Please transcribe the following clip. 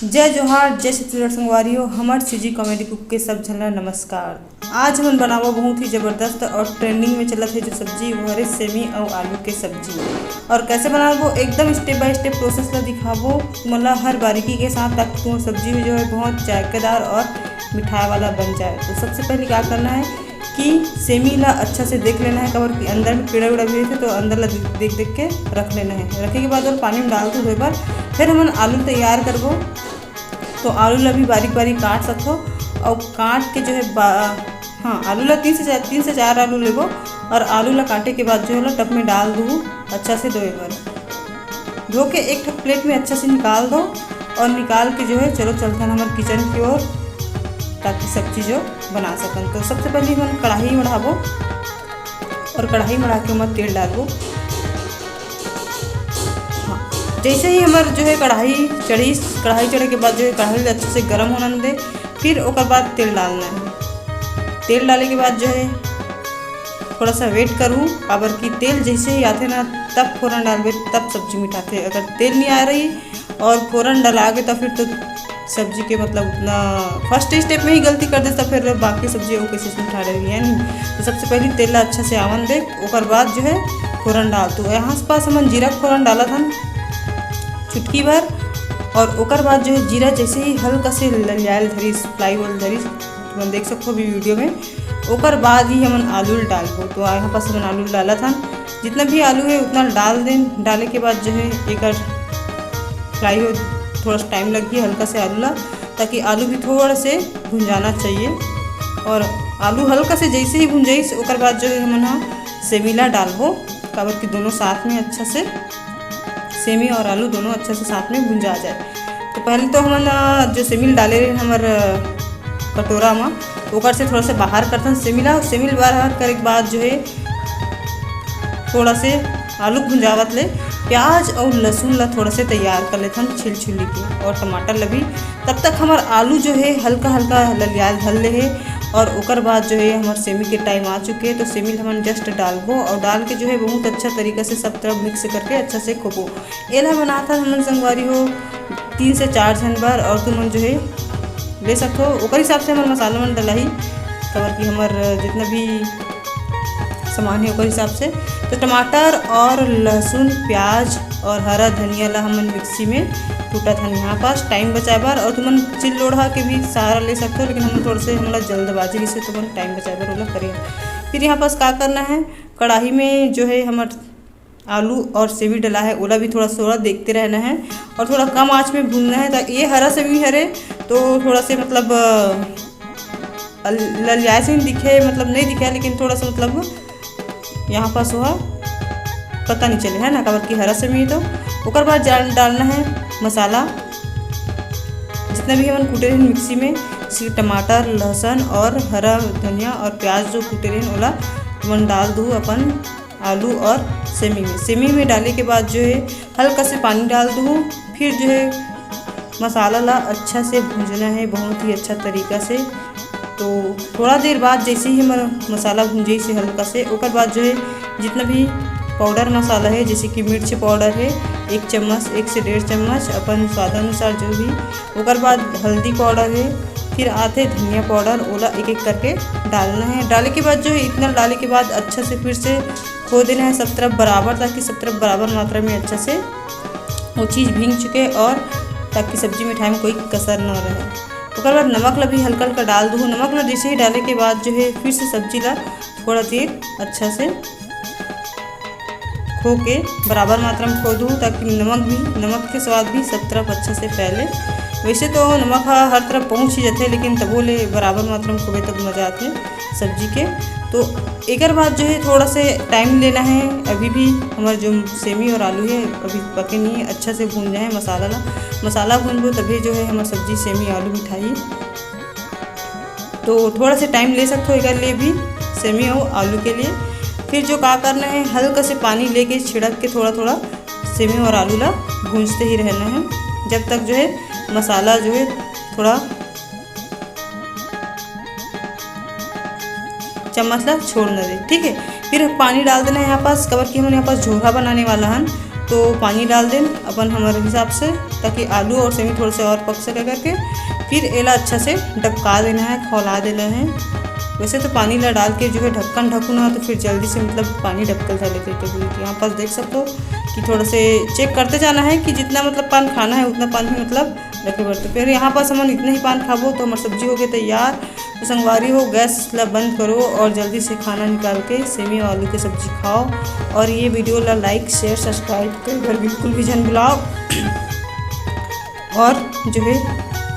जय जोहार, जय छत्तीसगढ़ संगवारियों। हमर सीजी कॉमेडी कुक के सब झन ल नमस्कार। आज हम बनावा बहुत ही ज़बरदस्त और ट्रेंडिंग में चलत है जो सब्जी वो हरे सेमी और आलू के सब्जी। और कैसे बनाबो एकदम स्टेप बाय स्टेप प्रोसेस ला दिखाबो मतलब हर बारीकी के साथ, ताकि तुम्हारी सब्जी में जो है बहुत जायकेदार और मिठाई वाला बन जाए। तो सबसे पहले क्या करना है कि सेमी ला अच्छा से देख लेना है, कवर कि अंदर में कीड़ा उड़ा भी थे तो अंदर ला देख देख के रख लेना है। रखे के बाद और पानी में डाल दो धोए पर। फिर हम आलू तैयार करबो। तो आलू ला भी बारीक बारीक काट सको और काट के जो है आलू ला तीन से चार आलू लेबो। और आलू ला काटे के बाद जो है टब में डाल दूँ अच्छा से धोए पर। धो के एक प्लेट में अच्छा से निकाल दो और निकाल के जो है चलो चलते हैं हमारे किचन की ओर, ताकि सब्जी जो बना सकन। तो सबसे पहले हम कढ़ाई मढ़ाबो और कढ़ाई मढ़ा के हम तेल डालबो। जैसे ही हमारे जो है कढ़ाई चढ़े के बाद जो है कढ़ाई अच्छे से गर्म होने दे। फिर ओकर बाद तेल डालना है। तेल डाले के बाद जो है थोड़ा सा वेट करूँ, काबर की तेल जैसे ही आते ना तब फ़ौरन डालबे तब सब्जी मिठाते। अगर तेल नहीं आ रही और फ़ौरन डलागे तो फिर तो सब्जी के मतलब उतना फर्स्ट स्टेप में ही गलती कर दे तो फिर बाकी सब्जी वो कैसे मिठा रही है नहीं। तो सबसे पहले तेल अच्छा से आवन दे, ओकर बाद जो है फ़ौरन डाल दो। यहाँ पास हम जीरा फ़ौरन डाला था चुटकी भर। और ओकर बाद जो है जीरा जैसे ही हल्का से ललियाल धरी फ्राई होल धरी, तुम देख सकते हो भी वीडियो में। ओकर बाद ही हम आलू डालबो। तो यहाँ पास हम आलू डाला था, जितना भी आलू है उतना डाल दें। डाले के बाद जो है एक फ्राई हो, थोड़ा सा टाइम लगी हल्का से आलू ला, ताकि आलू भी थोड़ा से भुंजाना चाहिए। और आलू हल्का से जैसे ही भुंजाई ओकर बाद जो है हम यहाँ सेमी ला डालबो, काबर कि दोनों साथ में अच्छा से सेमी और आलू दोनों अच्छा से साथ में भुंजा जाए। तो पहले तो हम जो सेमी डाले रहे हमार कटोरा में ओकर से थोड़ा सा बाहर करते सेमी बाहर करे के बाद जो है थोड़ा से आलू भुंजावत ले प्याज और लहसुन ला थोड़ा से तैयार कर लेते हैं छिल छुली के, और टमाटर ला भी। तब तक हमार आलू जो है हल्का हल्का ललियाल धल ले है। और ओकर बाद जो है हमारे सेमी के टाइम आ चुके हैं। तो सेमी हम जस्ट डालबो और डाल के जो है बहुत अच्छा तरीक़ा से सब तरफ मिक्स करके अच्छा से खोबो। एला बनाता हमन संगवारी हो 3 से 4 जन बार, और तुम जो है ले सकते हो ओकर हिसाब से हमारे मसाला मन डला ही, कवर की हमारे जितना भी सामान है ओकर हिसाब से। तो टमाटर और लहसुन प्याज और हरा धनिया ला हमन मिक्सी में टूटा था यहाँ पास टाइम बचाए बार। और तुमन चिल लोढ़ा के भी सहारा ले सकते हो, लेकिन हम थोड़ा से हमारा जल्दबाजी से तुमन टाइम बचाए बार ओला करें। फिर यहाँ पास क्या करना है, कढ़ाई में जो है हमार आलू और सेवी डला है ओला भी थोड़ा देखते रहना है और थोड़ा कम आँच में भूनना है, ताकि ये हरा सेवी हरे तो थोड़ा से मतलब ललियाए से दिखे, मतलब नहीं दिखे लेकिन थोड़ा सा मतलब यहाँ पास हुआ पता नहीं चले है ना, काबर की हरा सेवी। तो ओकर बाद डालना है मसाला जितना भी हम कूटे रहे मिक्सी में, टमाटर लहसुन और हरा धनिया और प्याज जो कूटे रहे ओला तुम डाल दूँ अपन आलू और सेमी में डाले के बाद जो है हल्का से पानी डाल दूँ। फिर जो है मसाला ला अच्छा से भूंजना है बहुत ही अच्छा तरीक़ा से। तो थोड़ा देर बाद जैसे ही हमारा मसाला भूंजे से हल्का से, ओकर बाद जो है जितना भी पाउडर मसाला है जैसे कि मिर्च पाउडर है 1 चम्मच 1 से 1.5 चम्मच अपन स्वादानुसार जो भी। ओकर बाद हल्दी पाउडर है, फिर आते धनिया पाउडर ओला एक एक करके डालना है। डाले के बाद जो है इतना डाले के बाद अच्छा से फिर से खो देना है सब तरफ बराबर, ताकि सब तरफ बराबर मात्रा में अच्छा से वो चीज़ भीग चुके और ताकि सब्जी मिठाई में कोई कसर न रहे। उसके बाद नमक ला भी हल्का हल्का डाल दूँ। नमक ला जैसे ही डाले के बाद जो है फिर से सब्जी ला थोड़ा देर अच्छा से खो के बराबर मात्रा में खो दूँ, ताकि नमक के स्वाद भी सब तरफ अच्छा से फैले। वैसे तो नमक हर तरफ पहुँच ही जाते, लेकिन तबो ले बराबर मात्रा में खोबे तब मज़ा आते सब्जी के। तो एक बाद जो है थोड़ा से टाइम लेना है। अभी भी हमारे जो सेमी और आलू है अभी पके नहीं है, अच्छा से भून जाए मसाला भूनबो तभी जो है हमारी सब्जी सेमी आलू मिठाई। तो थोड़ा से टाइम ले सकते हो एक लिए भी सेमी और आलू के लिए। फिर जो क्या करना है हल्का से पानी लेके छिड़क के थोड़ा सेमी और आलू ला भूनते ही रहना है, जब तक जो है मसाला जो है थोड़ा चम्मच ला छोड़ न दे। ठीक है, फिर पानी डाल देना है यहाँ पास, कवर की हम यहाँ पास झोरा बनाने वाला हन। तो पानी डाल दें अपन हमारे हिसाब से, ताकि आलू और सेमी थोड़े से और पक सके करके। फिर एला अच्छा से ढका देना है, खौला देना है। वैसे तो पानी ला डाल के जो है ढक्कन ढकूना तो फिर जल्दी से मतलब पानी डबकल था लेते थे। यहाँ पर देख सकते हो कि थोड़ा से चेक करते जाना है कि जितना मतलब पान खाना है उतना पानी मतलब रखे पड़ते। फिर यहाँ पर हम इतने ही पान खाबो तो हमारी सब्जी हो गई तैयार। तो संगवारी हो, गैस ला बंद करो और जल्दी से खाना निकाल के सेमी और आलू की सब्जी खाओ। और ये वीडियो ला लाइक शेयर सब्सक्राइब कर बिल्कुल भी जन बुलाओ और जो है